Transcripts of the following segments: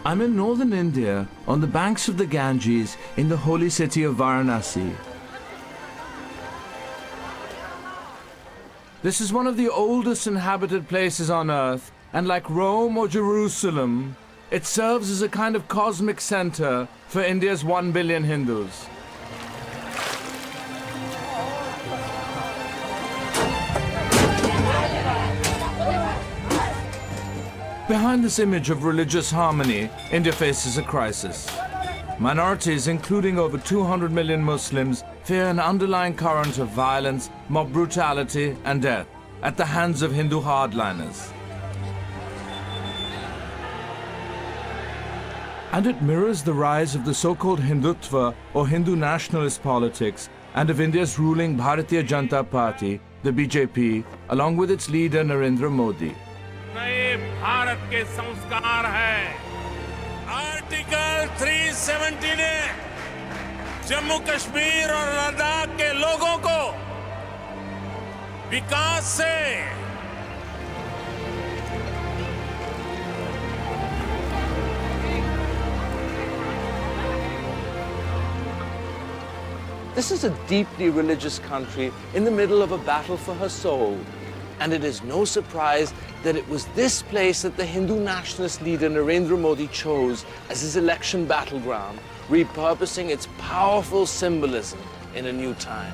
I'm in northern India, on the banks of the Ganges, in the holy city of Varanasi. This is one of the oldest inhabited places on earth, and like Rome or Jerusalem, it serves as a kind of cosmic center for India's 1 billion Hindus. Behind this image of religious harmony, India faces a crisis. Minorities, including over 200 million Muslims, fear an underlying current of violence, mob brutality, and death at the hands of Hindu hardliners. And it mirrors the rise of the so-called Hindutva or Hindu nationalist politics and of India's ruling Bharatiya Janata Party, the BJP, along with its leader Narendra Modi. नए भारत के संस्कार है। Article 370 ने जम्मू कश्मीर और लद्दाख के लोगों को विकास से This is a deeply religious country in the middle of a battle for her soul. And it is no surprise that it was this place that the Hindu nationalist leader Narendra Modi chose as his election battleground, repurposing its powerful symbolism in a new time.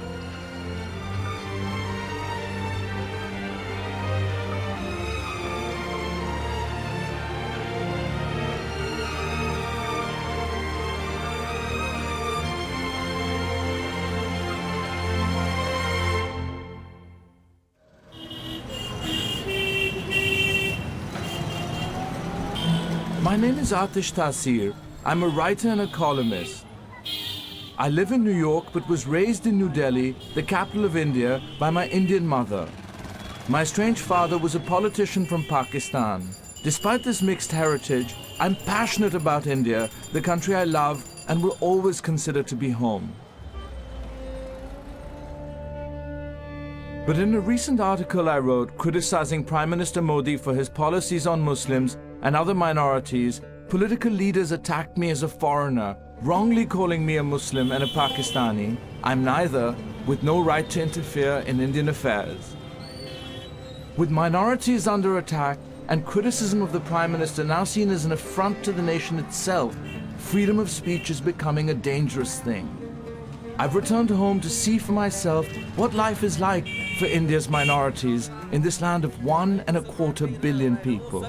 My name is Aatish Taseer. I'm a writer and a columnist. I live in New York but was raised in New Delhi, the capital of India, by my Indian mother. My strange father was a politician from Pakistan. Despite this mixed heritage, I'm passionate about India, the country I love and will always consider to be home. But in a recent article I wrote criticizing Prime Minister Modi for his policies on Muslims and other minorities, political leaders attacked me as a foreigner, wrongly calling me a Muslim and a Pakistani. I'm neither, with no right to interfere in Indian affairs. With minorities under attack and criticism of the Prime Minister now seen as an affront to the nation itself, freedom of speech is becoming a dangerous thing. I've returned home to see for myself what life is like for India's minorities in this land of 1.25 billion people.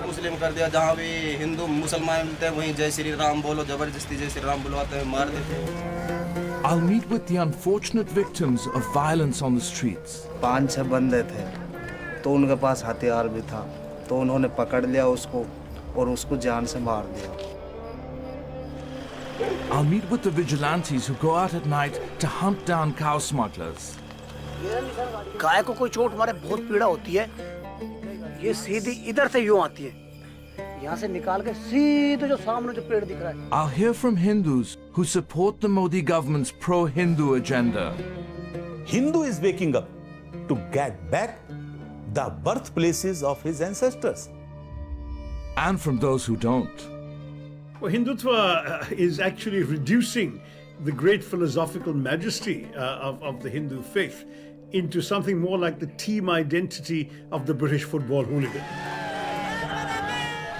मुस्लिम कर दिया जहाँ भी हिंदू मुसलमान मिलते हैं वहीं जय श्री राम बोलो जबरदस्ती जय श्री राम बुलवाते हैं मार देते हैं I'll meet with the unfortunate victims of violence on the streets. 5-6 बंदे थे तो उनके पास हथियार भी था तो उन्होंने पकड़ लिया उसको और उसको जान से मार दिया. I'll meet with the vigilantes who go out at night to hunt down cow smugglers. गाय को कोई चोट मारे बहुत पीड़ा होती है. ये सीधी इधर से यूं आती है. यहाँ से निकाल के सीधे जो सामने जो पेड़ दिख रहा है. I'll hear from Hindus who support the Modi government's pro-Hindu agenda. Hindu is waking up to get back the birthplaces of his ancestors. And from those who don't. Well, Hindutva is actually reducing the great philosophical majesty of the Hindu faith into something more like the team identity of the British football hooligan.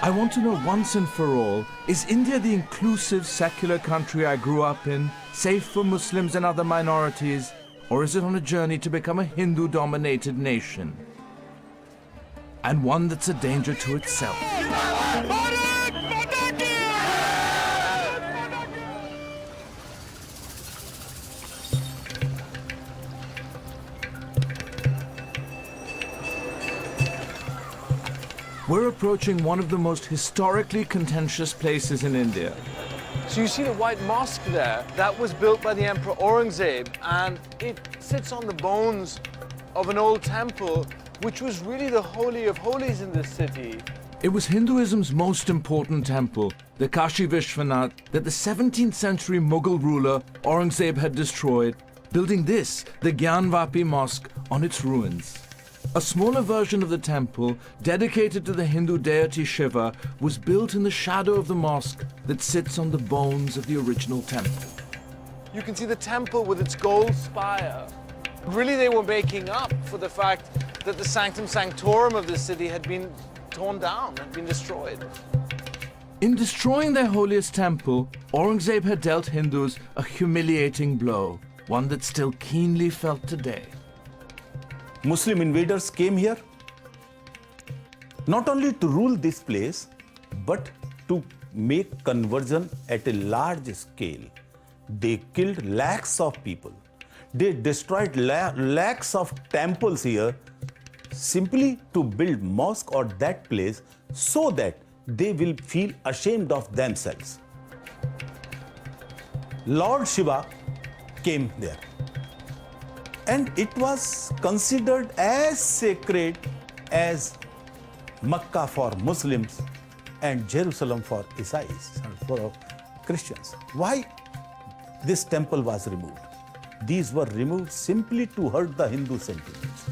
I want to know once and for all, is India the inclusive, secular country I grew up in, safe for Muslims and other minorities, or is it on a journey to become a Hindu-dominated nation? And one that's a danger to itself. We're approaching one of the most historically contentious places in India. So you see the white mosque there, that was built by the Emperor Aurangzeb, and it sits on the bones of an old temple, which was really the holy of holies in this city. It was Hinduism's most important temple, the Kashi Vishwanath, that the 17th century Mughal ruler Aurangzeb had destroyed, building this, the Gyanvapi Mosque, on its ruins. A smaller version of the temple, dedicated to the Hindu deity Shiva, was built in the shadow of the mosque that sits on the bones of the original temple. You can see the temple with its gold spire. Really, they were making up for the fact that the sanctum sanctorum of the city had been torn down, had been destroyed. In destroying their holiest temple, Aurangzeb had dealt Hindus a humiliating blow, one that's still keenly felt today. Muslim invaders came here not only to rule this place, but to make conversion at a large scale. They killed lakhs of people. They destroyed lakhs of temples here simply to build mosque or that place so that they will feel ashamed of themselves. Lord Shiva came there. And it was considered as sacred as Makkah for Muslims and Jerusalem for Isais, for Christians. Why this temple was removed? These were removed simply to hurt the Hindu sentiments.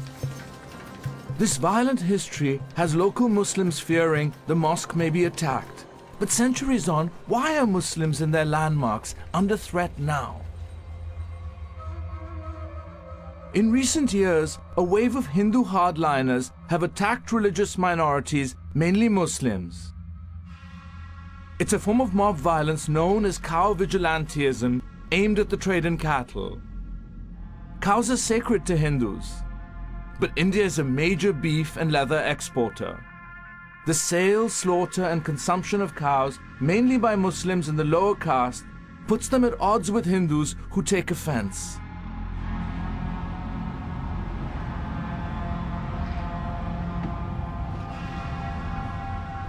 This violent history has local Muslims fearing the mosque may be attacked. But centuries on, why are Muslims and their landmarks under threat now? In recent years, a wave of Hindu hardliners have attacked religious minorities, mainly Muslims. It's a form of mob violence known as cow vigilantism, aimed at the trade in cattle. Cows are sacred to Hindus, but India is a major beef and leather exporter. The sale, slaughter and consumption of cows, mainly by Muslims in the lower caste, puts them at odds with Hindus who take offense.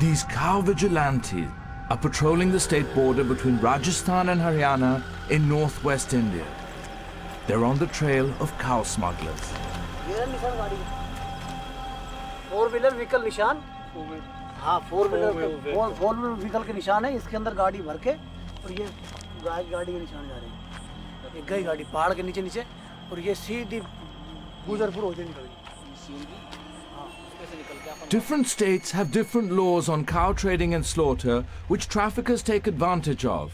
These cow vigilantes are patrolling the state border between Rajasthan and Haryana in northwest India. They're on the trail of cow smugglers. Four wheeler vehicle निशान, हाँ four wheeler vehicle के निशान है. इसके अंदर गाड़ी भर के और ये गाड़ी के निशान जा रहे हैं. एक गई गाड़ी पहाड़ के नीचे नीचे और ये सीधी गुजरपुर होते निकल गई. Different states have different laws on cow trading and slaughter, which traffickers take advantage of.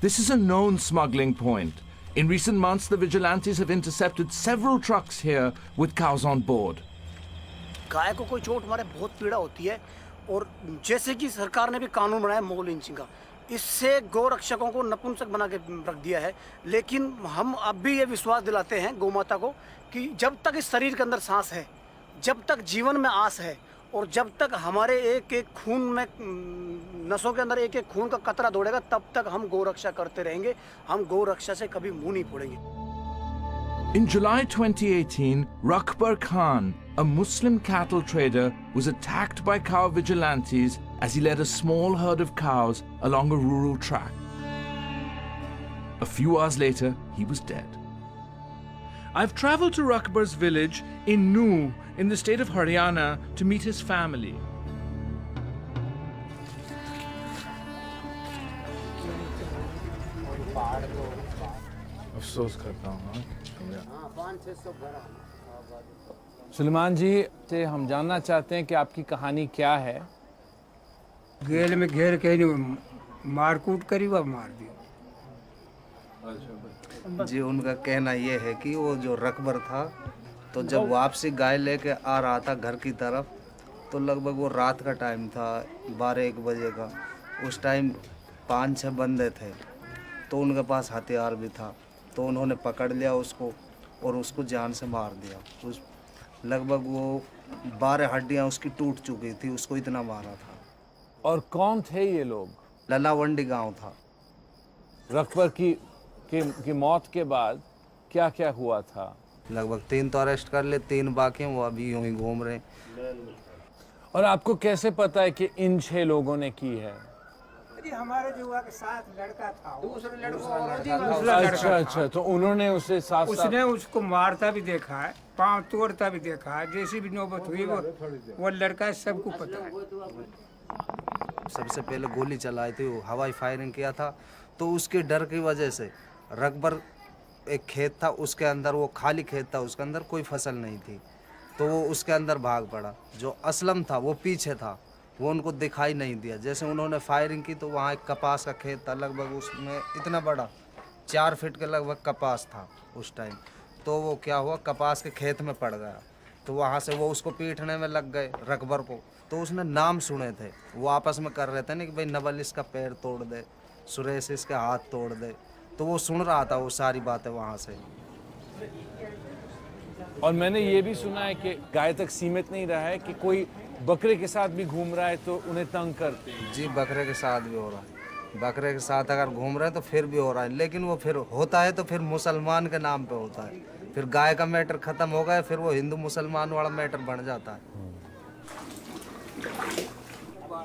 This is a known smuggling point. In recent months, the vigilantes have intercepted several trucks here with cows on board. गाय को कोई चोट मारे बहुत पीड़ा होती है और जैसे कि सरकार ने भी कानून बनाया मुगल लिंचिंग का, इससे गौ रक्षकों को नपुंसक बना के रख दिया है. लेकिन हम अब भी ये विश्वास दिलाते हैं गौ माता को कि जब तक इस शरीर के अंदर सांस है, जब तक जीवन में आस है और जब तक हमारे एक एक खून में नसों के अंदर एक एक खून का कतरा दौड़ेगा, तब तक हम गौ रक्षा करते रहेंगे. हम गौ रक्षा से कभी मुंह नहीं फोड़ेंगे. In July 2018, Rakbar Khan, a Muslim cattle trader, was attacked by cow vigilantes as he led a small herd of cows along a rural track. A few hours later, he was dead. I've traveled to Rakbar's village in Nuh, in the state of Haryana, to meet his family. Suleman जी से हम जानना चाहते हैं कि आपकी कहानी क्या है. गेल में घेर के मारकूट करी व मार दी. जी उनका कहना ये है कि वो जो रकबर था, तो जब वापसी गाय लेके आ रहा था घर की तरफ, तो लगभग वो रात का टाइम था, 12-1 बजे का. उस टाइम 5-6 बंदे थे, तो उनके पास हथियार भी था. तो उन्होंने पकड़ लिया उसको और उसको जान से मार दिया. उस लगभग वो 12 हड्डियाँ उसकी टूट चुकी थी, उसको इतना मारा था. और कौन थे ये लोग? ललावंडी गांव था. रकबर की मौत के बाद क्या क्या हुआ था? लगभग 3 तो अरेस्ट कर ले, 3 बाकी हैं, वो अभी यूं ही घूम रहे. और आपको कैसे पता है कि इन 6 लोगों ने की है? हमारे जुआ के साथ लड़का था, दूसरा अच्छा अच्छा, तो उन्होंने उसे साथ उसने उसको मारता भी देखा है, पांव तोड़ता भी देखा है. जैसी भी नौबत हुई वो लड़का सबको पता है. सबसे पहले गोली चलाई थी, वो हवाई फायरिंग किया था. तो उसके डर की वजह से रकबर एक खेत था, उसके अंदर वो खाली खेत था, उसके अंदर कोई फसल नहीं थी. तो वो उसके अंदर भाग पड़ा। जो असलम था वो पीछे था, वो उनको दिखाई नहीं दिया। जैसे उन्होंने फायरिंग की तो वहाँ एक कपास का खेत था, लगभग उसमें इतना बड़ा 4 फीट के लगभग कपास था उस टाइम। तो वो क्या हुआ, कपास के खेत में पड़ गया। तो वहाँ से वो उसको पीटने में लग गए रकबर को। तो उसने नाम सुने थे, वो आपस में कर रहे थे ना कि भाई नवल इसका पैर तोड़ दे, सुरेश इसके हाथ तोड़ दे। तो वो सुन रहा था वो सारी बातें वहाँ से। और मैंने ये भी सुना है कि गाय तक सीमित नहीं रहा है कि कोई बकरे के साथ भी घूम रहा है तो उन्हें तंग करते हैं। जी, बकरे के साथ भी हो रहा है। बकरे के साथ अगर घूम रहे हैं तो फिर भी हो रहा है, लेकिन वो फिर होता है तो फिर मुसलमान के नाम पे होता है। फिर गाय का मैटर खत्म हो गया, फिर वो हिंदू मुसलमान वाला मैटर बन जाता है।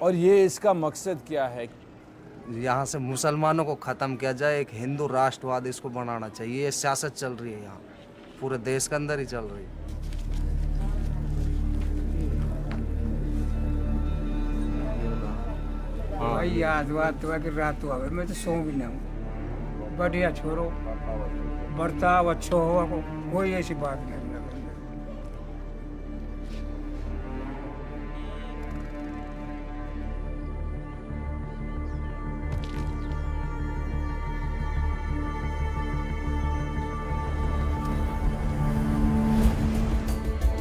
और ये इसका मकसद क्या है? यहाँ से मुसलमानों को ख़त्म किया जाए, एक हिंदू राष्ट्रवाद इसको बनाना चाहिए। ये सियासत चल रही है यहाँ, पूरे देश के अंदर ही चल रही है। भाई आज बात हुआ कि रात हुआ, मैं तो सो भी ना हूँ। बढ़िया छोरो, बर्ताव अच्छो हो, कोई ऐसी बात नहीं।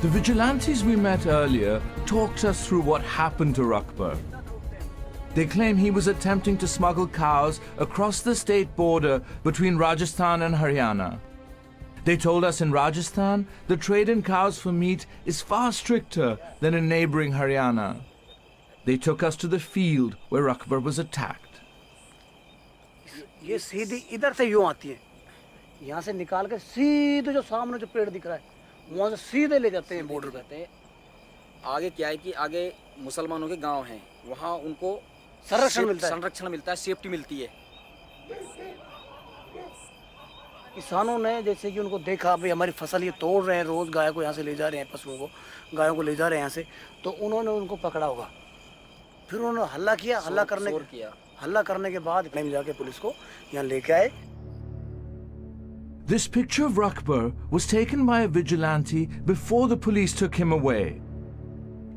The vigilantes we met earlier talked us through what happened to Rakbar. They claim he was attempting to smuggle cows across the state border between Rajasthan and Haryana. They told us in Rajasthan, the trade in cows for meat is far stricter than in neighboring Haryana. They took us to the field where Rakbar was attacked. ये सीधी इधर से यूं आती है, यहाँ से निकाल के सीधे जो सामने जो पेड़ दिख रहा है वहाँ से सीधे ले जाते हैं बॉर्डर पे। आगे क्या है कि आगे मुसलमानों के गांव हैं, वहाँ उनको संरक्षण मिलता है, सेफ्टी मिलती है। किसानों ने जैसे कि उनको देखा भाई हमारी फसल ये तोड़ रहे हैं, रोज गाय को यहाँ से ले जा रहे हैं, पशुओं को गायों को ले जा रहे हैं यहाँ से, तो उन्होंने उनको पकड़ा होगा। फिर उन्होंने हल्ला किया, हल्ला करने के बाद जाके पुलिस को यहाँ लेके आए। This picture of Rakbar was taken by a vigilante before the police took him away.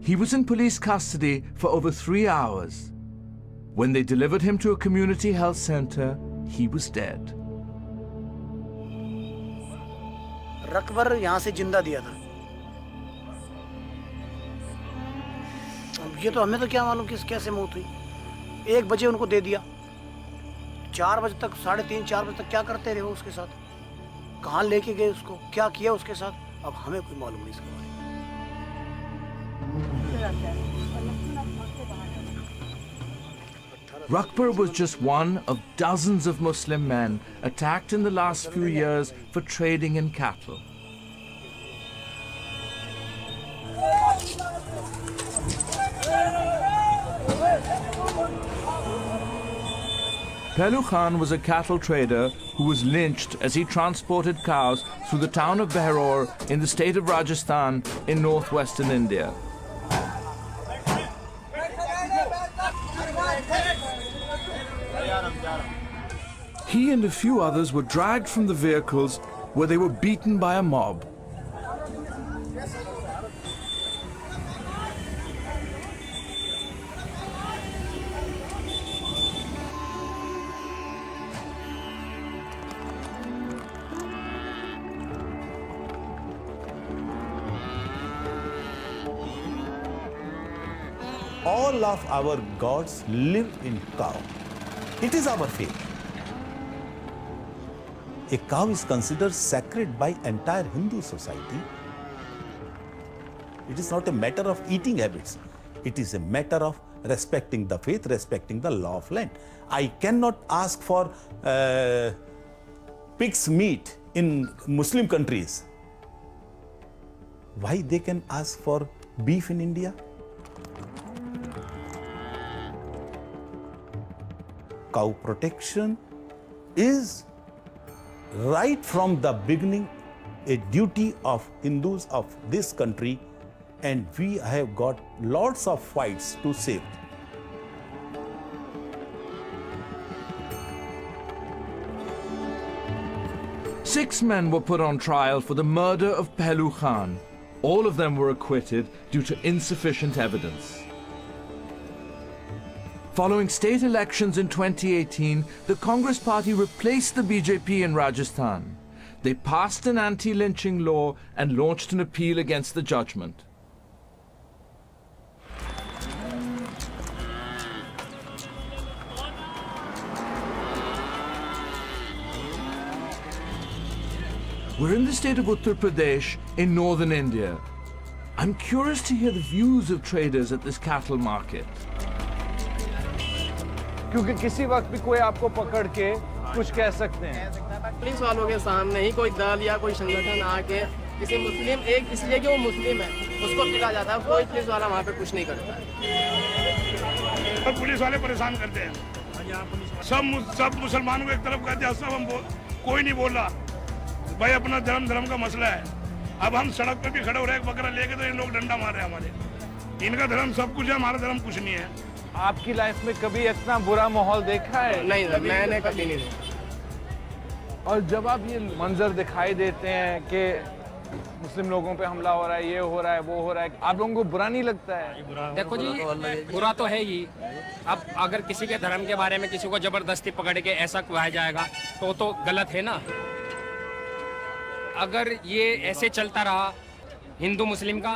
He was in police custody for over 3 hours. When they delivered him to a community health center, he was dead. Rakbar यहाँ से जिंदा दिया था। अब ये तो हमें तो क्या मालूम कि कैसे मौत हुई। 1 बजे उनको दे दिया, 4 बजे तक, 3:30 4 बजे तक क्या करते रहे वो उसके साथ, कहाँ लेके गए उसको, क्या किया उसके साथ, अब हमें कोई मालूम नहीं इसके बारे में। Rakbar was just one of dozens of Muslim men attacked in the last few years for trading in cattle. Pehlu Khan was a cattle trader who was lynched as he transported cows through the town of Behror in the state of Rajasthan in northwestern India. He and a few others were dragged from the vehicles where they were beaten by a mob. All of our gods live in cow. It is our faith. A cow is considered sacred by entire Hindu society. It is not a matter of eating habits. It is a matter of respecting the faith, respecting the law of land. I cannot ask for pig's meat in Muslim countries. Why they can ask for beef in India? Cow protection is right from the beginning a duty of Hindus of this country, and we have got lots of fights to save. Six men were put on trial for the murder of Pehlu Khan. All of them were acquitted due to insufficient evidence. Following state elections in 2018, the Congress Party replaced the BJP in Rajasthan. They passed an anti-lynching law and launched an appeal against the judgment. We're in the state of Uttar Pradesh in northern India. I'm curious to hear the views of traders at this cattle market. क्योंकि किसी वक्त भी कोई आपको पकड़ के कुछ कह सकते हैं। पुलिस वालों के सामने ही कोई दल या कोई संगठन आके किसी मुस्लिम एक इसलिए कि वो मुस्लिम है उसको पिटा जाता है, कोई पुलिस वाला वहाँ पे कुछ नहीं करता है। और पुलिस वाले परेशान करते हैं, सब मुसलमानों को एक तरफ करते हैं, सब हम कोई नहीं बोल रहा भाई, अपना धर्म का मसला है। अब हम सड़क पर भी खड़े हो रहे हैं, बकरा लेके तो इन लोग डंडा मार रहे हैं हमारे। इनका धर्म सब कुछ है, हमारा धर्म कुछ नहीं है। आपकी लाइफ में कभी इतना बुरा माहौल देखा है? नहीं, मैंने कभी नहीं देखा। और जब आप ये मंजर दिखाई देते हैं कि मुस्लिम लोगों पे हमला हो रहा है, ये हो रहा है, वो हो रहा है, आप लोगों को बुरा नहीं लगता है? देखो जी, बुरा तो है ही। अब अगर किसी के धर्म के बारे में किसी को जबरदस्ती पकड़ के ऐसा कहा जाएगा तो गलत है ना। अगर ये ऐसे चलता रहा, हिंदू मुस्लिम का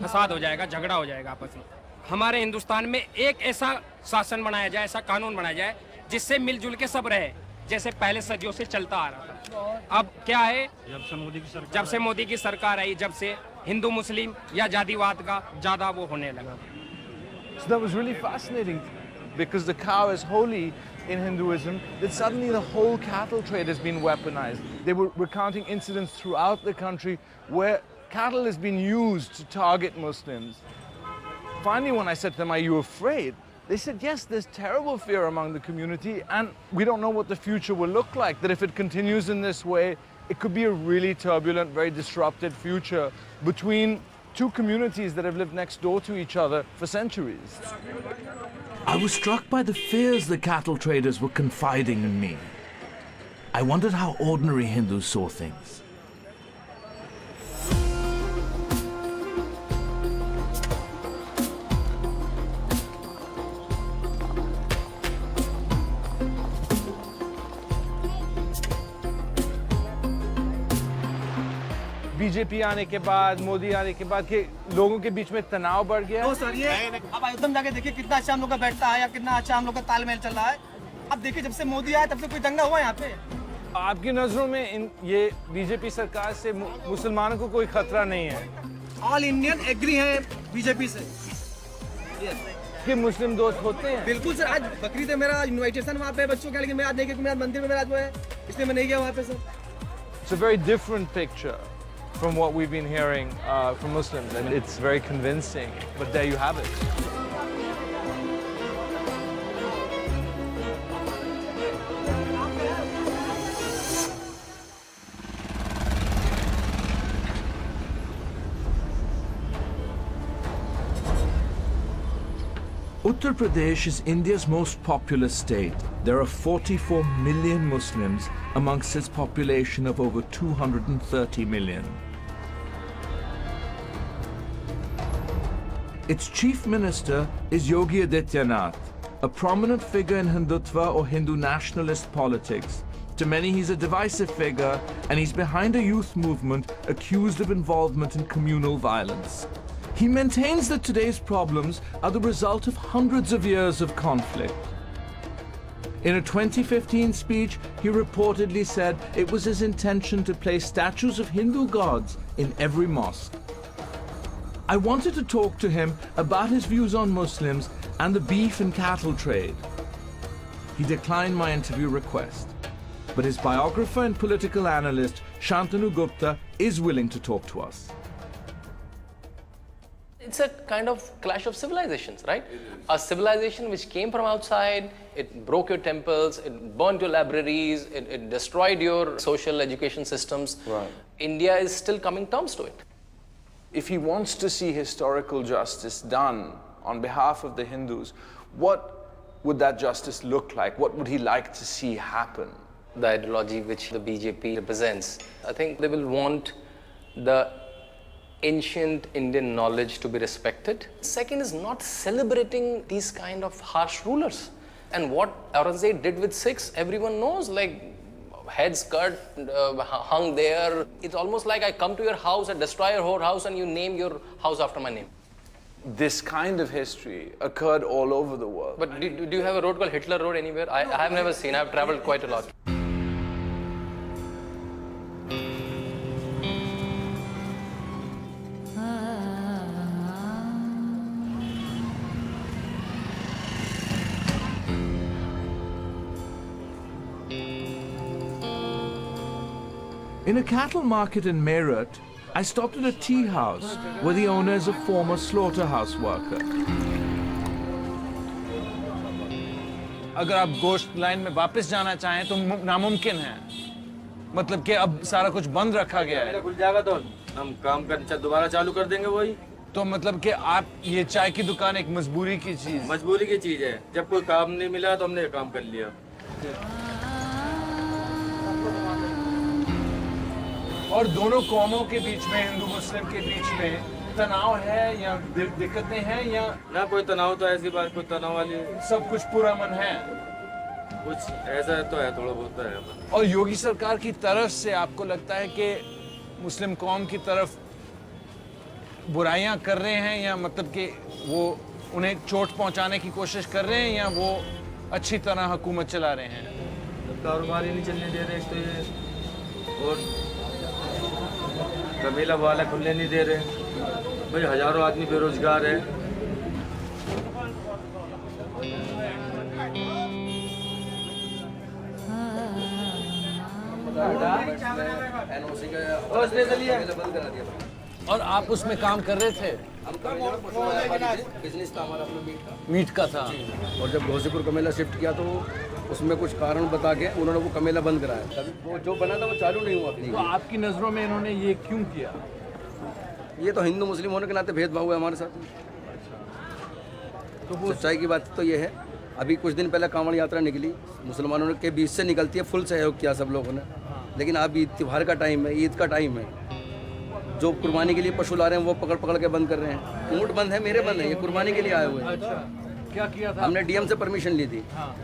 फसाद हो जाएगा, झगड़ा हो जाएगा आपस में। हमारे हिंदुस्तान में एक ऐसा शासन बनाया जाए, ऐसा कानून बनाया जाए जिससे मिलजुल के सब रहे, जैसे पहले सदियों से चलता आ रहा था। अब क्या है, जब से मोदी की सरकार आई, जब से हिंदू मुस्लिम या जातिवाद का ज्यादा वो होने लगा। So that was really fascinating because the cow is holy in Hinduism, that suddenly the whole cattle trade has been weaponized. They were recounting incidents throughout the country where cattle has been used to target Muslims. Finally, when I said to them, are you afraid? They said, yes, there's terrible fear among the community and we don't know what the future will look like, that if it continues in this way, it could be a really turbulent, very disrupted future between two communities that have lived next door to each other for centuries. I was struck by the fears the cattle traders were confiding in me. I wondered how ordinary Hindus saw things. BJP आने के बाद, मोदी आने के बाद के लोगों के बीच में तनाव बढ़ गया। तो सर, ये अब अयोध्या में जाके देखिए कितना अच्छा हम लोग का बैठता है या कितना अच्छा हम लोग का तालमेल चल रहा है। अब देखिए, जब से मोदी आया तब से कोई दंगा हुआ यहाँ पे। आपकी नजरों में ये बीजेपी सरकार से मुसलमानों को कोई खतरा नहीं है? ऑल इंडियन एग्री है बीजेपी से कि मुस्लिम दोस्त होते हैं। बिल्कुल सर, आज बकरीद है, मेरा इन्विटेशन वहाँ पे बच्चों का, लेकिन मैं आज नहीं गया, मेरा मंदिर में मेरा वो है, इसलिए मैं नहीं गया वहाँ पे sir. It's a very different picture from what we've been hearing from Muslims, and it's very convincing. But there you have it. Uttar Pradesh is India's most populous state. There are 44 million Muslims amongst its population of over 230 million. Its chief minister is Yogi Adityanath, a prominent figure in Hindutva or Hindu nationalist politics. To many, he's a divisive figure, and he's behind a youth movement accused of involvement in communal violence. He maintains that today's problems are the result of hundreds of years of conflict. In a 2015 speech, he reportedly said it was his intention to place statues of Hindu gods in every mosque. I wanted to talk to him about his views on Muslims and the beef and cattle trade. He declined my interview request, but his biographer and political analyst Shantanu Gupta is willing to talk to us. It's a kind of clash of civilizations, right? A civilization which came from outside, it broke your temples, it burnt your libraries, it destroyed your social education systems. Right. India is still coming terms to it. If he wants to see historical justice done on behalf of the Hindus, what would that justice look like? What would he like to see happen? The ideology which the BJP represents, I think they will want the ancient Indian knowledge to be respected. Second is not celebrating these kind of harsh rulers. And what Aurangzeb did with Sikhs, everyone knows, like heads cut, hung there. It's almost like I come to your house and destroy your whole house and you name your house after my name. This kind of history occurred all over the world. But do you have a road called Hitler Road anywhere? I have never seen. I've traveled quite a lot. In a cattle market in Meerut, I stopped at a tea house where the owner is a former slaughterhouse worker. अगर आप गोश्त line में वापस जाना चाहें तो नामुमकिन है, मतलब कि अब सारा कुछ बंद रखा गया है। खुल जाएगा तो हम काम करना दोबारा चालू कर देंगे वही। तो मतलब कि आप ये चाय की दुकान एक मजबूरी की चीज है। जब कोई काम नहीं मिला तो हमने काम कर लिया। और दोनों कौमों के बीच में, हिंदू मुस्लिम के बीच में तनाव है या दिक्कतें हैं या ना? कोई तनाव तो ऐसी बात, कोई तनाव वाली सब कुछ पूरा मन है। कुछ ऐसा तो है, थोड़ा बहुत तो है। और योगी सरकार की तरफ से आपको लगता है कि मुस्लिम कौम की तरफ बुराइयां कर रहे हैं या मतलब कि वो उन्हें चोट पहुंचाने की कोशिश कर रहे हैं या वो अच्छी तरह हुकूमत चला रहे हैं? कारोबार ही नहीं चलने दे रहे तो ये, और कबीला वाला खुलने नहीं दे रहे। भाई हजारों आदमी बेरोजगार है। और आप उसमें काम कर रहे थे? बिजनेस था हमारा अपना मीट का था। और जब गौसीपुर कमेला शिफ्ट किया तो उसमें कुछ कारण बता के उन्होंने वो कमेला बंद कराया। तभी वो जो बना था वो चालू नहीं हुआ अपनी। तो आपकी नज़रों में इन्होंने ये क्यों किया? ये तो हिंदू मुस्लिम होने के नाते भेदभाव है हमारे साथ। तो वो सच्चाई की बात तो ये है। अभी कुछ दिन पहले कांवड़ यात्रा निकली, मुसलमानों के बीच से निकलती है, फुल सहयोग किया सब लोगों ने। लेकिन अब ईद त्योहार का टाइम है, ईद का टाइम है, जो कुर्बानी के लिए पशु ला रहे हैं वो पकड़ पकड़ के बंद कर रहे हैं। ऊँट बंद है, मेरे बंद है, ये कुर्बानी के लिए आए हुए हैं। क्या किया था? हमने डीएम से परमिशन ली थी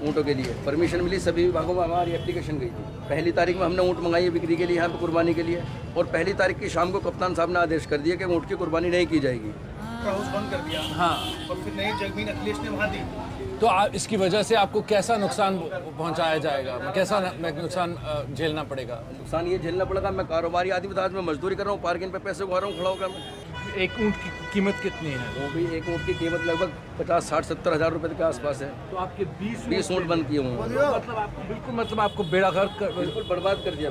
ऊँटों के लिए। परमिशन मिली, सभी विभागों में हमारी एप्लीकेशन गई थी। पहली तारीख में हमने ऊँट मंगाई बिक्री के लिए यहाँ पे कुर्बानी के लिए, और पहली तारीख की शाम को कप्तान साहब ने आदेश कर दिया कि ऊँट की कुर्बानी नहीं की जाएगी। हाउस बंद कर दिया। हाँ, और फिर नई जमीन अखिलेश ने वहाँ दी। तो इसकी वजह से आपको कैसा नुकसान पहुंचाया जाएगा? कैसा नुकसान झेलना पड़ेगा? नुकसान ये झेलना पड़ेगा। मैं कारोबारी आदमी था, आज मैं मजदूरी कर रहा हूँ, पार्किंग पे पैसे उगा रहा हूँ, खड़ा होकर मैं। एक ऊँट की कीमत कितनी है? वो भी एक ऊँट की कीमत लगभग 50-60-70 हज़ार रुपए के आसपास है। तो आपके 20 ऊँट बंद किए हुए हैं। मतलब आपको बिल्कुल आपको बेड़ा गर्क बिल्कुल बर्बाद कर दिया।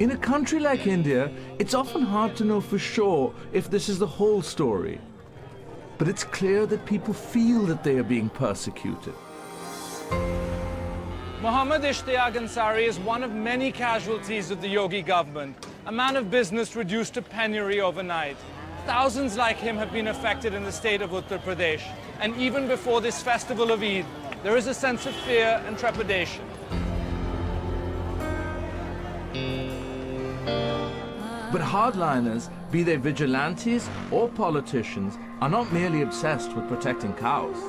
In a country like India, it's often hard to know for sure if this is the whole story. But it's clear that people feel that they are being persecuted. Muhammad Ishtiyaq Ansari is one of many casualties of the Yogi government, a man of business reduced to penury overnight. Thousands like him have been affected in the state of Uttar Pradesh. And even before this festival of Eid, there is a sense of fear and trepidation. But hardliners, be they vigilantes or politicians, are not merely obsessed with protecting cows.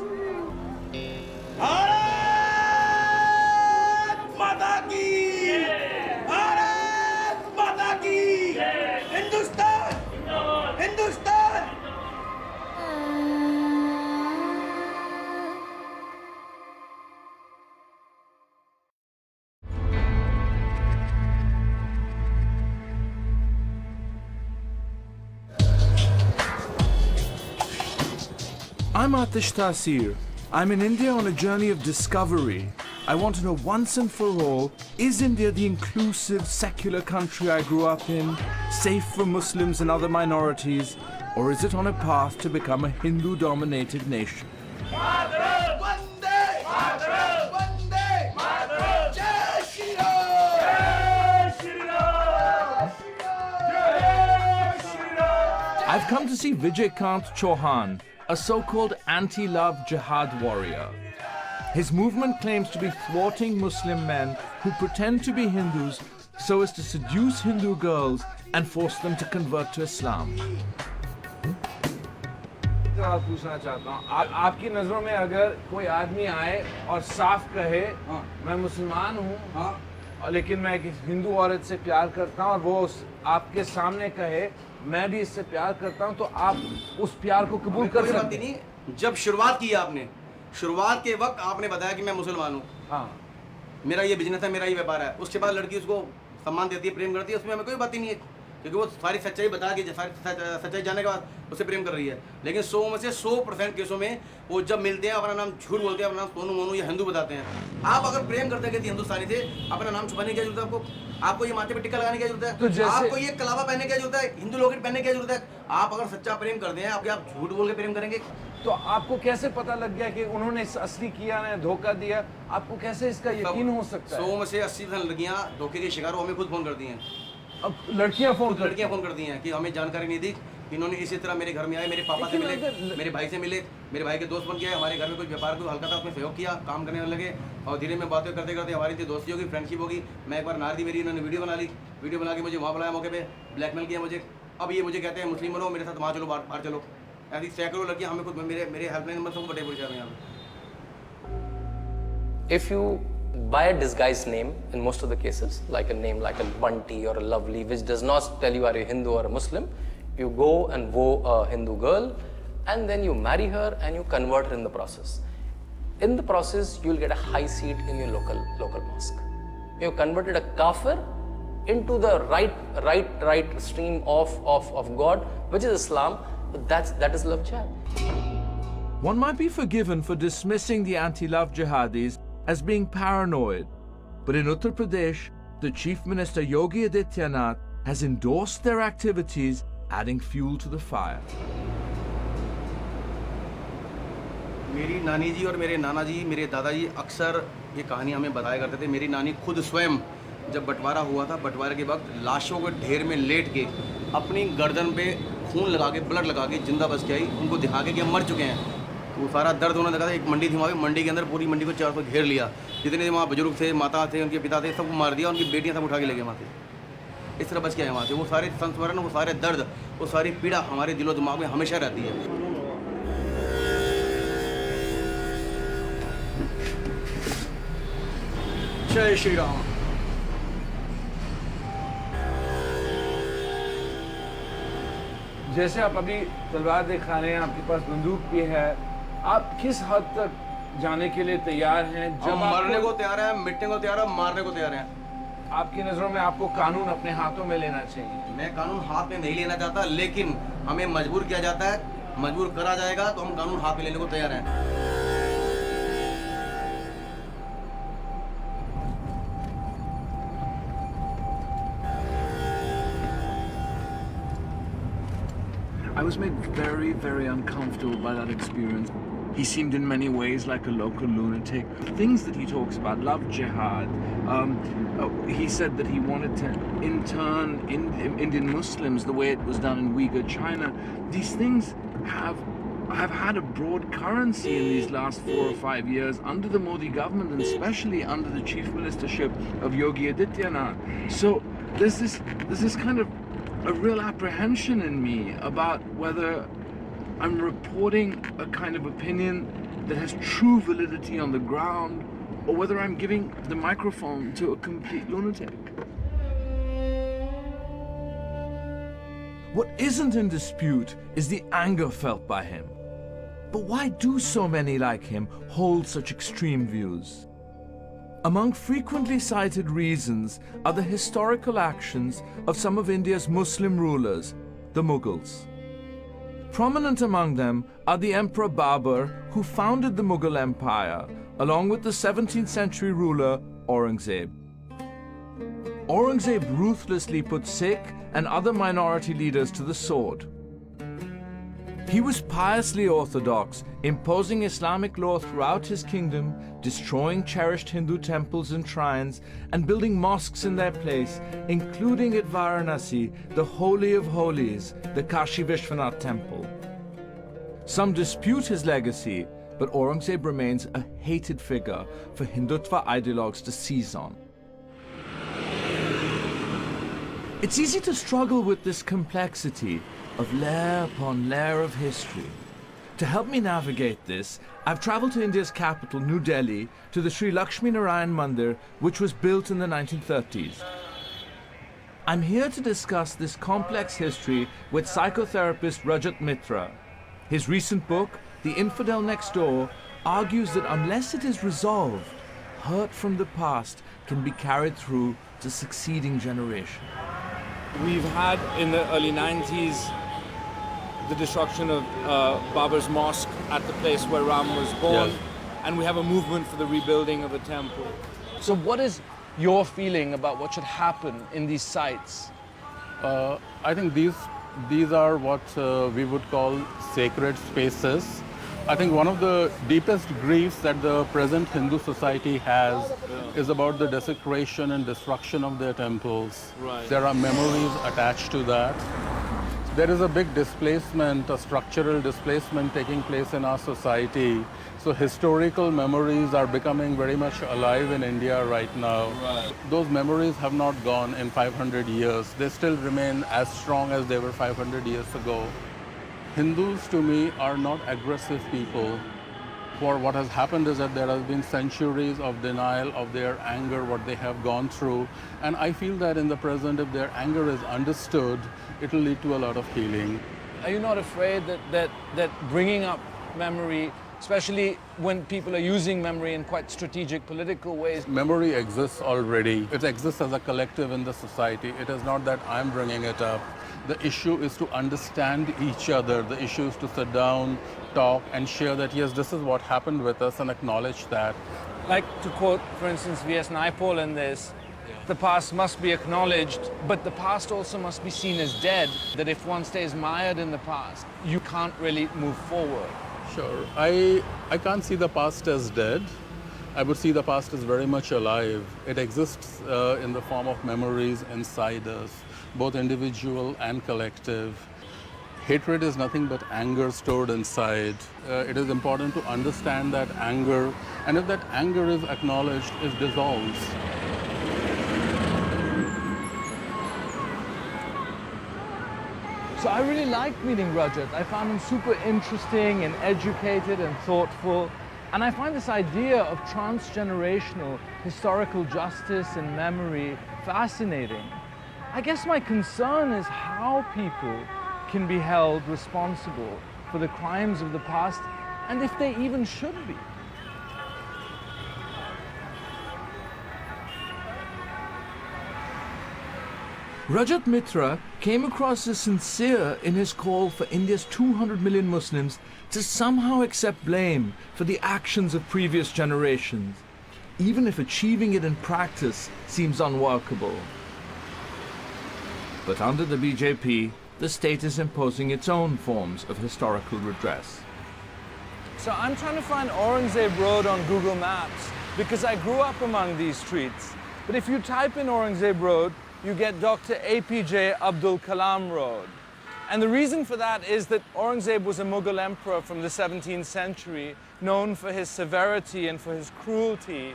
I'm Aatish Taseer. I'm in India on a journey of discovery. I want to know once and for all, is India the inclusive, secular country I grew up in, safe for Muslims and other minorities, or is it on a path to become a Hindu-dominated nation? I've come to see Vijay Kant Chauhan, a so-called anti-love jihad warrior. His movement claims to be thwarting Muslim men who pretend to be Hindus so as to seduce Hindu girls and force them to convert to Islam. सवाल पूछना चाहता हूँ, आपकी नजरों में अगर कोई आदमी आए और साफ कहे मैं मुसलमान हूँ लेकिन मैं एक हिंदू औरत से प्यार करता हूँ और वो आपके सामने कहे मैं भी इससे प्यार करता हूँ, तो आप उस प्यार को कबूल कर सकते नहीं? जब शुरुआत की आपने, शुरुआत के वक्त आपने बताया कि मैं मुसलमान हूँ, हाँ मेरा ये बिजनेस है, मेरा ये व्यापार है, उसके बाद लड़की उसको सम्मान देती है, प्रेम करती है, उसमें हमें कोई बात ही नहीं है, क्योंकि वो सारी सच्चाई बता के सारी सच्चाई जानने के बाद उससे प्रेम कर रही है। लेकिन 100 में से 100% केसों में वो जब मिलते हैं अपना नाम झूठ बोलते हैं, अपना नाम सोनू मोनू या हिंदू बताते हैं। आप अगर प्रेम करते हैं किसी हिंदुस्तानी से, अपना नाम छुपाने की क्या जरूरत है आपको? आपको ये माथे पे टिक्का लगाने की जरूरत है? तो आपको ये कलावा पहनने की जरूरत है? हिंदू लॉकेट पहनने की जरूरत है? आप अगर सच्चा प्रेम करते हैं, आप झूठ बोल के प्रेम करेंगे? तो आपको कैसे पता लग गया कि उन्होंने असली किया ने धोखा दिया? आपको कैसे इसका यकीन हो सकता है? 100 में से 80% लड़कियां धोखे के शिकार हमें खुद फोन करती हैं। अब लड़कियां फोन करती हैं कि हमें जानकारी नहीं दी, इन्होंने इसी तरह मेरे घर में आए, मेरे पापा से मिले, मेरे भाई से मिले, मेरे भाई के दोस्त बन गए, हमारे घर में कुछ व्यापार को हल्का था उसमें सहयोग किया, काम करने लगे और धीरे में बातें करते करते हमारी थी दोस्ती होगी, फ्रेंडशिप होगी। मैं एक बार नार दी मेरी, इन्होंने वीडियो बना ली, वीडियो बना के मुझे वहाँ बुलाया, मौके पे ब्लैकमेल किया मुझे। अब ये मुझे कहते हैं मुस्लिम बनो, मेरे साथ वहाँ चलो, बाहर चलो। ऐसी सैकड़ों लड़कियाँ हमें खुद मेरे हेल्पलाइन नंबर सबको बड़े परिचय में यहाँ पे। If you buy a disguised name in most of the cases, like a name like a Bunty or a Lovely, which does not tell you are a Hindu or a Muslim, you go and vow a Hindu girl and then you marry her and you convert her in the process. In the process, you'll get a high seat in your local mosque. You converted a kafir into the right stream of God, which is Islam. But that is love jihad. One might be forgiven for dismissing the anti-love jihadis as being paranoid, but in Uttar Pradesh, the Chief Minister Yogi Adityanath has endorsed their activities, adding fuel to the fire. मेरी नानी जी और मेरे नाना जी, मेरे दादाजी अक्सर ये कहानी हमें बताया करते थे। मेरी नानी खुद स्वयं जब बंटवारा हुआ था, बंटवारे के वक्त लाशों के ढेर में लेट के अपनी गर्दन पे खून लगा के, ब्लड लगा के जिंदा बच के आई, उनको दिखा के कि हम मर चुके हैं। वो सारा दर्द उन्होंने देखा था। एक मंडी थी वहाँ पे, मंडी के अंदर पूरी मंडी को चारों पर घेर लिया, जितने वहाँ बुजुर्ग थे, माता थे, उनके पिता थे, सबको मार दिया, उनकी बेटियाँ सब उठा के ले गए वहाँ से। इस तरह बच के आए वहाँ से। वो सारे संस्मरण, वो सारे दर्द, वो सारी पीड़ा हमारे दिलो दिमाग में हमेशा रहती है। जय श्री राम। जैसे आप अभी तलवार दिखा रहे हैं, आपके पास बंदूक भी है, आप किस हद तक जाने के लिए तैयार हैं? जब मरने को तैयार है, मिटने को तैयार है, मारने को तैयार है। आपकी नजरों में आपको कानून अपने हाथों में लेना चाहिए? मैं कानून हाथ में नहीं लेना चाहता, लेकिन हमें मजबूर किया जाता है, मजबूर करा जाएगा तो हम कानून हाथ में लेने को तैयार हैं। I was made very, very uncomfortable by that experience. He seemed in many ways like a local lunatic. The things that he talks about, love jihad. He said that he wanted to intern Indian Muslims the way it was done in Uyghur China. These things have had a broad currency in these last 4 or 5 years under the Modi government, and especially under the chief ministership of Yogi Adityanath. So there's this kind of a real apprehension in me about whether I'm reporting a kind of opinion that has true validity on the ground, or whether I'm giving the microphone to a complete lunatic. What isn't in dispute is the anger felt by him. But why do so many like him hold such extreme views? Among frequently cited reasons are the historical actions of some of India's Muslim rulers, the Mughals. Prominent among them are the Emperor Babur, who founded the Mughal Empire, along with the 17th century ruler Aurangzeb. Aurangzeb ruthlessly put Sikh and other minority leaders to the sword. He was piously orthodox, imposing Islamic law throughout his kingdom, destroying cherished Hindu temples and shrines, and building mosques in their place, including at Varanasi, the Holy of Holies, the Kashi Vishwanath temple. Some dispute his legacy, but Aurangzeb remains a hated figure for Hindutva ideologues to seize on. It's easy to struggle with this complexity of layer upon layer of history. To help me navigate this, I've traveled to India's capital, New Delhi, to the Sri Lakshmi Narayan Mandir, which was built in the 1930s. I'm here to discuss this complex history with psychotherapist Rajat Mitra. His recent book, The Infidel Next Door, argues that unless it is resolved, hurt from the past can be carried through to succeeding generations. We've had in the early 90s the destruction of Babur's mosque at the place where Ram was born, Yes. and we have a movement for the rebuilding of the temple. So what is your feeling about what should happen in these sites? I think these are what we would call sacred spaces. I think one of the deepest griefs that the present Hindu society has is about the desecration and destruction of their temples. Right. There are memories attached to that. There is a big displacement, a structural displacement taking place in our society. So historical memories are becoming very much alive in India right now. Right. Those memories have not gone in 500 years. They still remain as strong as they were 500 years ago. Hindus, to me, are not aggressive people. For what has happened is that there has been centuries of denial of their anger, what they have gone through. And I feel that in the present, if their anger is understood, it will lead to a lot of healing. Are you not afraid that bringing up memory, especially when people are using memory in quite strategic political ways? Memory exists already. It exists as a collective in the society. It is not that I'm bringing it up. The issue is to understand each other. The issue is to sit down, talk, and share that, yes, this is what happened with us, and acknowledge that. Like to quote, for instance, V.S. Naipaul in this, the past must be acknowledged, but the past also must be seen as dead, that if one stays mired in the past, you can't really move forward. Sure. I can't see the past as dead. I would see the past as very much alive. It exists in the form of memories inside us, both individual and collective. Hatred is nothing but anger stored inside. It is important to understand that anger, and if that anger is acknowledged, it dissolves. So I really liked meeting Rajat. I found him super interesting and educated and thoughtful. And I find this idea of transgenerational historical justice and memory fascinating. I guess my concern is how people can be held responsible for the crimes of the past, and if they even should be. Rajat Mitra came across as sincere in his call for India's 200 million Muslims to somehow accept blame for the actions of previous generations, even if achieving it in practice seems unworkable. But under the BJP, the state is imposing its own forms of historical redress. So I'm trying to find Aurangzeb Road on Google Maps because I grew up among these streets. But if you type in Aurangzeb Road, you get Dr. APJ Abdul Kalam Road. And the reason for that is that Aurangzeb was a Mughal emperor from the 17th century, known for his severity and for his cruelty.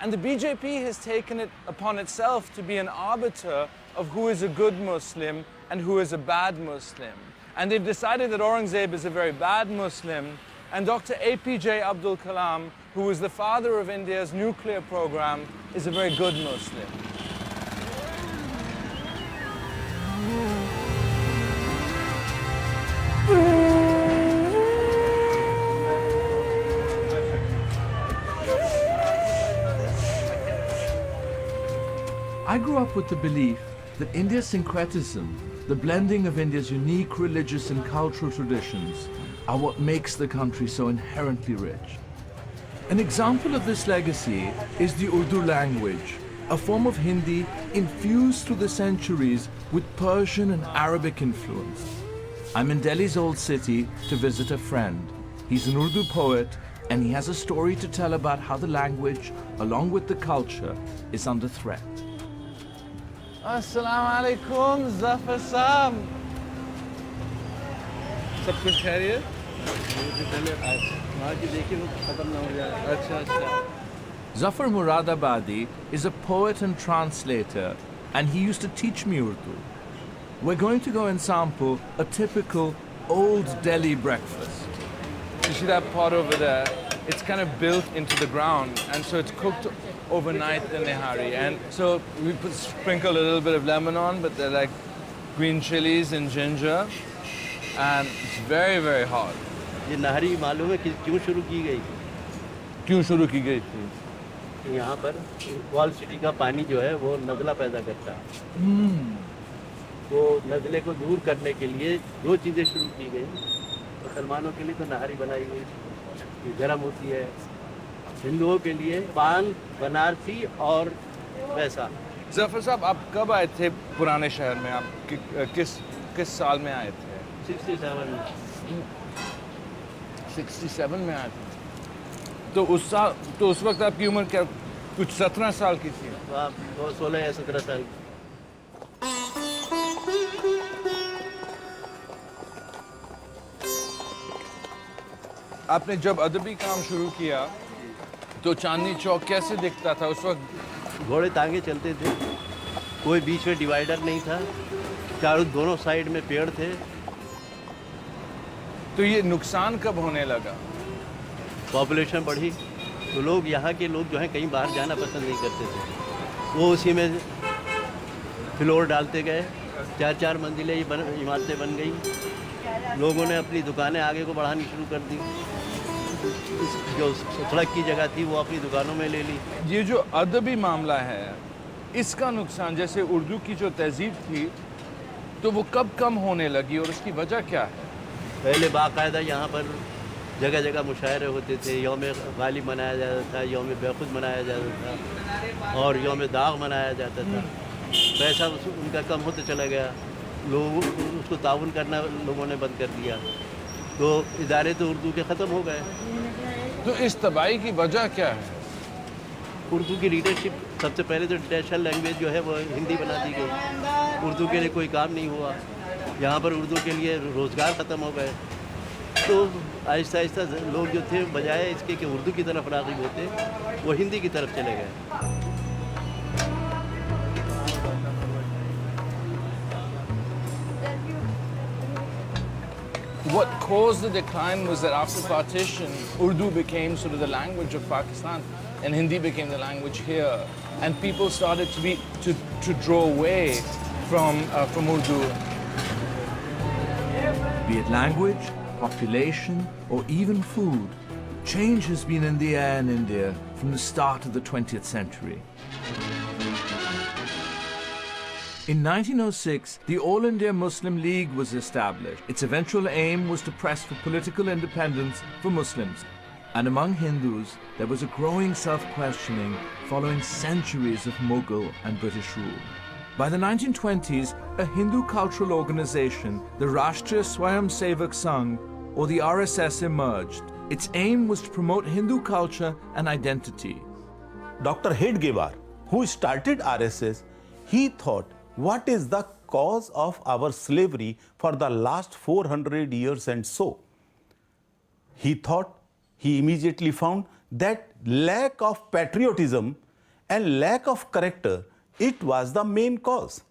And the BJP has taken it upon itself to be an arbiter of who is a good Muslim and who is a bad Muslim. And they've decided that Aurangzeb is a very bad Muslim, and Dr. APJ Abdul Kalam, who was the father of India's nuclear program, is a very good Muslim. I grew up with the belief that India's syncretism, the blending of India's unique religious and cultural traditions, are what makes the country so inherently rich. An example of this legacy is the Urdu language, a form of Hindi infused through the centuries with Persian and Arabic influence. I'm in Delhi's old city to visit a friend. He's an Urdu poet, and he has a story to tell about how the language, along with the culture, is under threat. Assalamu alaikum, Zafar Saab. Sab kuch khairiat? Zafar Muradabadi is a poet and translator, and he used to teach me Urdu. We're going to go and sample a typical old Delhi breakfast. You see that pot over there? It's kind of built into the ground, and so it's cooked overnight in nihari. And so we sprinkle a little bit of lemon on, but they're like green chilies and ginger, and it's very, very hot. ये नहरी मालूम है कि क्यों शुरू की गई? क्यों शुरू की गई थी? यहाँ पर वॉल सिटी का पानी जो है वो नज़ला पैदा करता है। वो नज़ले को दूर करने के लिए दो चीज़ें शुरू की गई। मुसलमानों के लिए तो नहरी बनाई गई, ये गर्म होती है। हिंदुओं के लिए पान, बनारसी और वैसा। जफर साहब, आप कब आए थे पुराने शहर में? आप किस साल में आए थे? 67 में आए थे। तो उस वक्त आपकी उम्र क्या कुछ 17 साल की थी? 16 या 17 साल। आपने जब अदबी काम शुरू किया तो चांदनी चौक कैसे दिखता था उस वक्त? घोड़े तांगे चलते थे, कोई बीच में डिवाइडर नहीं था, चारों दोनों साइड में पेड़ थे। तो ये नुकसान कब होने लगा? पॉपुलेशन बढ़ी तो लोग यहाँ के लोग जो हैं कहीं बाहर जाना पसंद नहीं करते थे। वो उसी में फ्लोर डालते गए, 4-4 मंजिलें इमारतें बन गई। लोगों ने अपनी दुकानें आगे को बढ़ानी शुरू कर दी। जो सड़क की जगह थी वो अपनी दुकानों में ले ली। ये जो अदबी मामला है, इसका नुकसान, जैसे उर्दू की जो तहजीब थी, तो वो कब कम होने लगी और उसकी वजह क्या है? पहले बाकायदा यहाँ पर जगह जगह मुशायरे होते थे, यौम गालिब मनाया जाता था, यौम बेखुद मनाया जाता था और यौम दाग मनाया जाता था। पैसा उनका कम होता चला गया, लोग उसको ताउन करना लोगों ने बंद कर दिया, तो इदारे तो उर्दू के ख़त्म हो गए। तो इस तबाही की वजह क्या है? उर्दू की लीडरशिप, सबसे पहले तो नेशनल लैंग्वेज जो है वो हिंदी बना दी गई। उर्दू के लिए कोई काम नहीं हुआ, यहाँ पर उर्दू के लिए रोज़गार ख़त्म हो गए। तो आहिस्ता आहिस्ता लोग जो थे, बजाय इसके कि उर्दू की तरफ राग़िब होते, वो हिंदी की तरफ चले गए। What caused the decline was that after partition, Urdu became sort of the language of Pakistan, and Hindi became the language here, and people started to draw away from Urdu. Be it language, population, or even food, change has been in the air in India from the start of the 20th century. In 1906, the All India Muslim League was established. Its eventual aim was to press for political independence for Muslims. And among Hindus, there was a growing self-questioning following centuries of Mughal and British rule. By the 1920s, a Hindu cultural organization, the Rashtriya Swayamsevak Sangh, or the RSS, emerged. Its aim was to promote Hindu culture and identity. Dr. Hedgewar, who started RSS, he thought, what is the cause of our slavery for the last 400 years and so? He immediately found that lack of patriotism and lack of character, it was the main cause.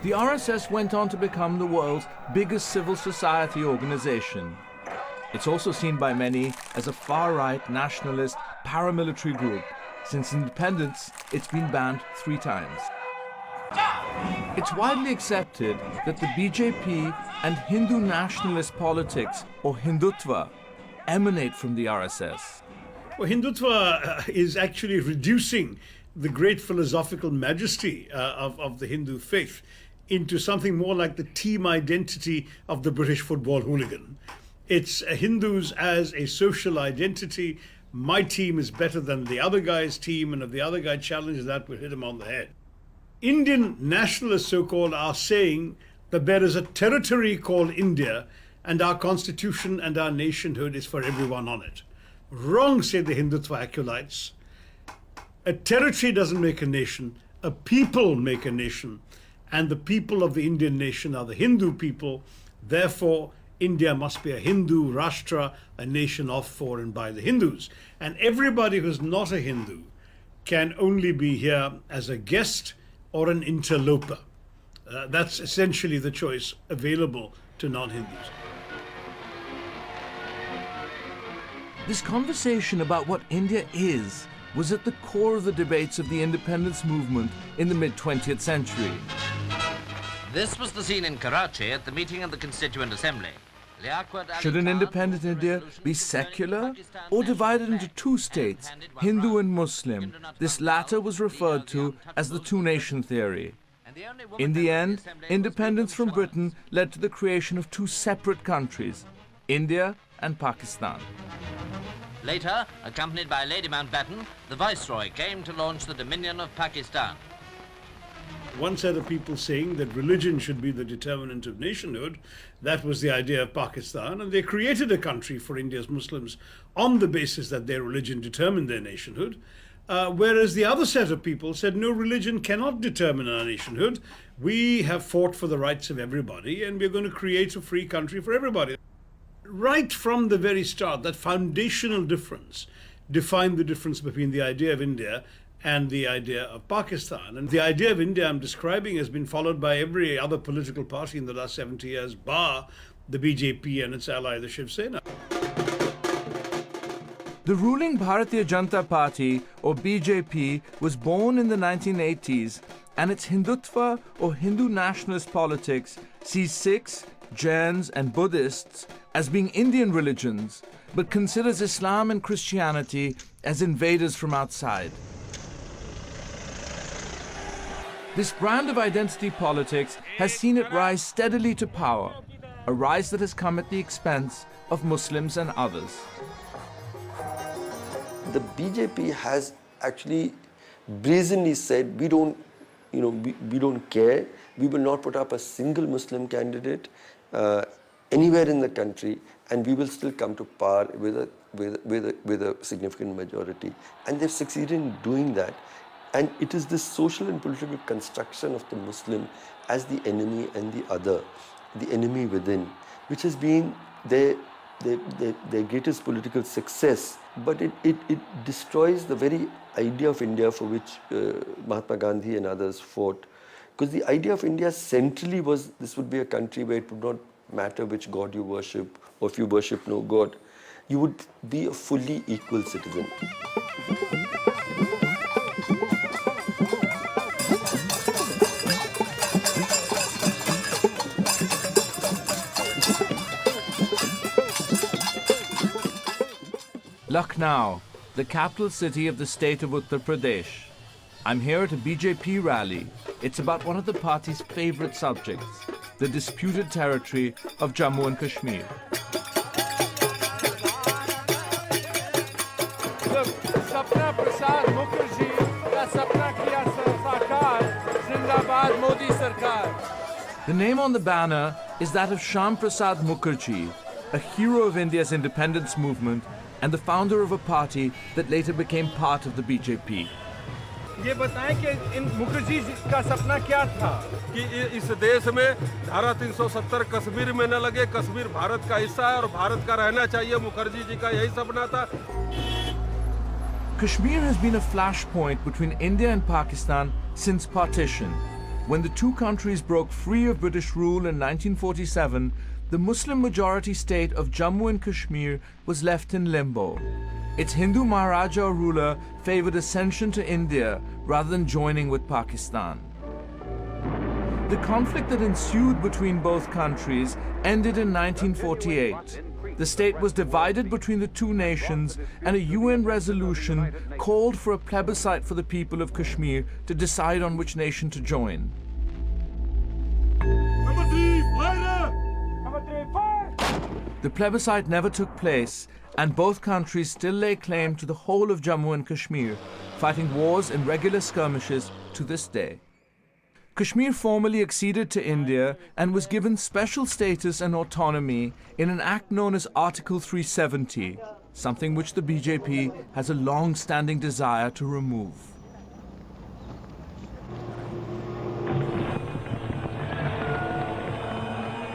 The RSS went on to become the world's biggest civil society organization. It's also seen by many as a far-right nationalist paramilitary group. Since independence, it's been banned 3 times. It's widely accepted that the BJP and Hindu nationalist politics, or Hindutva, emanate from the RSS. Well, Hindutva is actually reducing the great philosophical majesty of the Hindu faith into something more like the team identity of the British football hooligan. It's Hindus as a social identity. My team is better than the other guy's team, and if the other guy challenges that, we'll hit him on the head. Indian nationalists, so-called, are saying that there is a territory called India, and our constitution and our nationhood is for everyone on it. Wrong, say the Hindutva acolytes. A territory doesn't make a nation, a people make a nation. and the people of the Indian nation are the Hindu people. Therefore, India must be a Hindu Rashtra, a nation of, for, and by the Hindus. And everybody who's not a Hindu can only be here as a guest or an interloper. That's essentially the choice available to non-Hindus. This conversation about what India is was at the core of the debates of the independence movement in the mid-20th century. This was the scene in Karachi at the meeting of the Constituent Assembly. Should an independent India be secular or divided into two states, Hindu and Muslim? This latter was referred to as the two-nation theory. In the end, independence from Britain led to the creation of two separate countries, India and Pakistan. Later, accompanied by Lady Mountbatten, the Viceroy came to launch the Dominion of Pakistan. One set of people saying that religion should be the determinant of nationhood. That was the idea of Pakistan, and they created a country for India's Muslims on the basis that their religion determined their nationhood. Whereas the other set of people said, no, religion cannot determine our nationhood. We have fought for the rights of everybody, and we're going to create a free country for everybody. Right from the very start, that foundational difference defined the difference between the idea of India and the idea of Pakistan. And the idea of India I'm describing has been followed by every other political party in the last 70 years, bar the BJP and its ally, the Shiv Sena. The ruling Bharatiya Janata Party, or BJP, was born in the 1980s, and its Hindutva or Hindu nationalist politics sees Sikhs, Jains and Buddhists as being Indian religions, but considers Islam and Christianity as invaders from outside. This brand of identity politics has seen it rise steadily to power, a rise that has come at the expense of Muslims and others. The BJP has actually brazenly said, we don't care. We will not put up a single Muslim candidate anywhere in the country, and we will still come to power with a significant majority. And they've succeeded in doing that. And it is this social and political construction of the Muslim as the enemy and the other, the enemy within, which has been their greatest political success. But it destroys the very idea of India for which Mahatma Gandhi and others fought. Because the idea of India centrally was this would be a country where it would not matter which God you worship, or if you worship no God, you would be a fully equal citizen. Lucknow, the capital city of the state of Uttar Pradesh. I'm here at a BJP rally. It's about one of the party's favorite subjects, the disputed territory of Jammu and Kashmir. Sapna Prasad Mukherjee ka sapna kiya sakar, Zindabad Modi Sarkar. The name on the banner is that of Shyam Prasad Mukherjee, a hero of India's independence movement and the founder of a party that later became part of the BJP. ये बताएं कि इन मुखर्जी का सपना क्या था कि इस देश में धारा 370 कश्मीर में न लगे, कश्मीर भारत का हिस्सा है और भारत का रहना चाहिए, मुखर्जी जी का यही सपना था. Kashmir has been a flashpoint between India and Pakistan since partition. When the two countries broke free of British rule in 1947, the Muslim majority state of Jammu and Kashmir was left in limbo. Its Hindu Maharaja or ruler favored ascension to India rather than joining with Pakistan. The conflict that ensued between both countries ended in 1948. The state was divided between the two nations, and a UN resolution called for a plebiscite for the people of Kashmir to decide on which nation to join. The plebiscite never took place, and both countries still lay claim to the whole of Jammu and Kashmir, fighting wars and regular skirmishes to this day. Kashmir formally acceded to India and was given special status and autonomy in an act known as Article 370, something which the BJP has a long-standing desire to remove.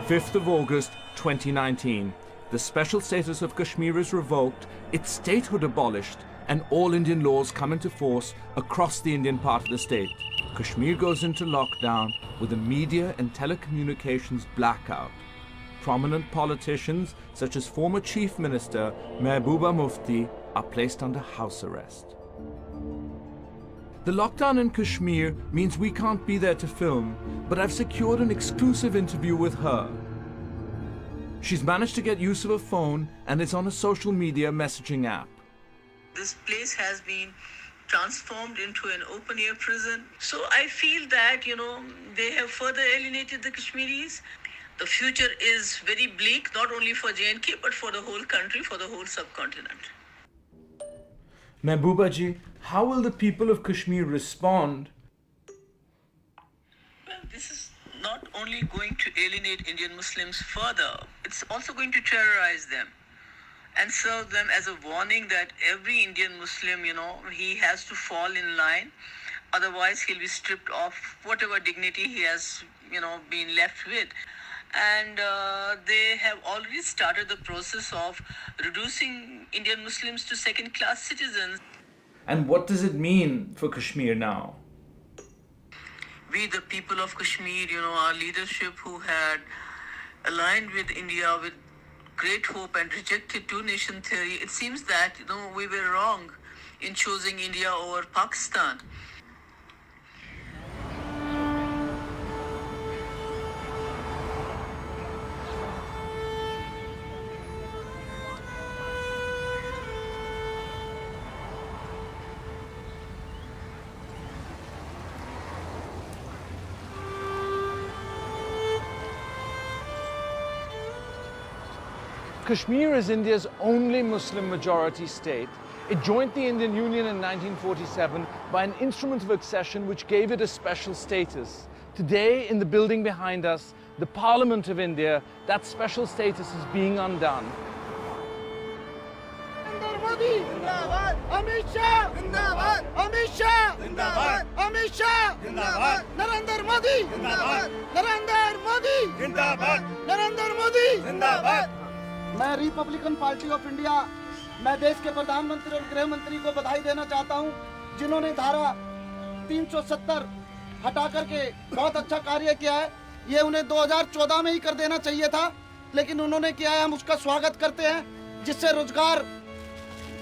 5th of August 2019. The special status of Kashmir is revoked, its statehood abolished, and all Indian laws come into force across the Indian part of the state. Kashmir goes into lockdown with a media and telecommunications blackout. Prominent politicians, such as former Chief Minister Mehbooba Mufti, are placed under house arrest. The lockdown in Kashmir means we can't be there to film, but I've secured an exclusive interview with her. She's managed to get use of a phone and is on a social media messaging app. This place has been transformed into an open-air prison. So I feel that, they have further alienated the Kashmiris. The future is very bleak, not only for J&K, but for the whole country, for the whole subcontinent. Mehbooba ji, how will the people of Kashmir respond? Well, this is not only going to alienate Indian Muslims further, it's also going to terrorize them and serve them as a warning that every Indian Muslim, he has to fall in line. Otherwise, he'll be stripped of whatever dignity he has, been left with. And they have already started the process of reducing Indian Muslims to second-class citizens. And what does it mean for Kashmir now? We, the people of Kashmir, our leadership who had aligned with India with great hope and rejected two-nation theory, it seems that, we were wrong in choosing India over Pakistan. Kashmir is India's only Muslim majority state. It joined the Indian Union in 1947 by an instrument of accession which gave it a special status. Today, in the building behind us, the Parliament of India, that special status is being undone. Narendra Modi, Zindabad. Amit Shah, Zindabad. Amit Shah, Zindabad. Amit Shah, Zindabad. Narendra Modi, Zindabad. Narendra Modi, Zindabad. Narendra Modi, Zindabad. मैं Republican party of India, मैं देश के प्रधानमंत्री और गृह मंत्री को बधाई देना चाहता हूं, जिन्होंने धारा 370 हटा करके बहुत अच्छा कार्य किया है। ये उन्हें 2014 में ही कर देना चाहिए था, लेकिन उन्होंने किया है। हम उसका स्वागत करते हैं, जिससे रोजगार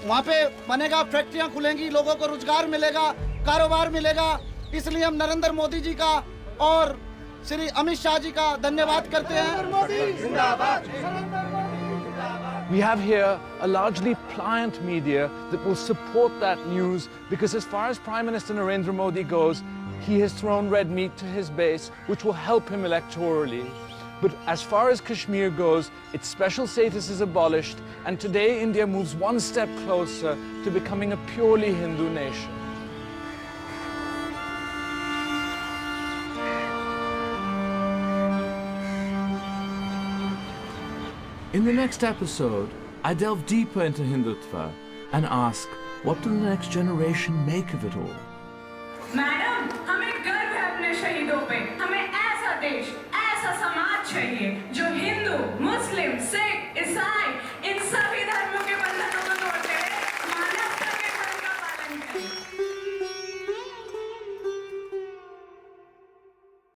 वहाँ पे बनेगा, फैक्ट्रियाँ खुलेंगी, लोगों को रोजगार मिलेगा, कारोबार मिलेगा। इसलिए हम नरेंद्र मोदी जी का और श्री अमित शाह जी का धन्यवाद करते हैं। We have here a largely pliant media that will support that news, because as far as Prime Minister Narendra Modi goes, he has thrown red meat to his base, which will help him electorally. But as far as Kashmir goes, its special status is abolished, and today India moves one step closer to becoming a purely Hindu nation. In the next episode, I delve deeper into Hindutva and ask, what do the next generation make of it all? Madam, हमें गर्व है अपने शहीदों पे। हमें ऐसा देश, ऐसा समाज चाहिए जो हिंदू, मुस्लिम, सिख, ईसाई इन सभी धर्मों के बंधनों को तोड़ते हुए मानवता के धर्म का पालन करे।